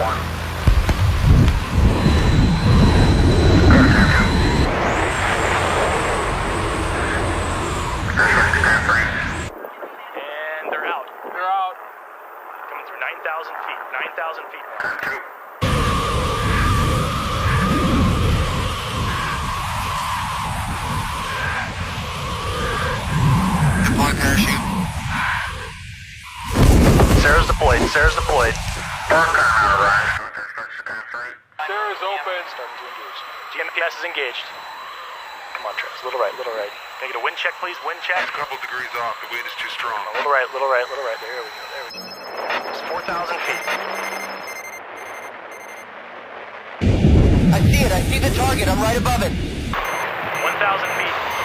And they're out. They're out. Coming through 9,000 feet. 9,000 feet now. Deploy parachute. Sarah's deployed. Sarah's deployed. Sarah's open. Starting to engage. GMPS is engaged. Come on, Travis. Little right, little right. Can I get a wind check, please? Wind check. A couple degrees off. The wind is too strong. A little right, little right, little right. There we go. There we go. It's 4,000 feet. I see it. I see the target. I'm right above it. 1,000 feet.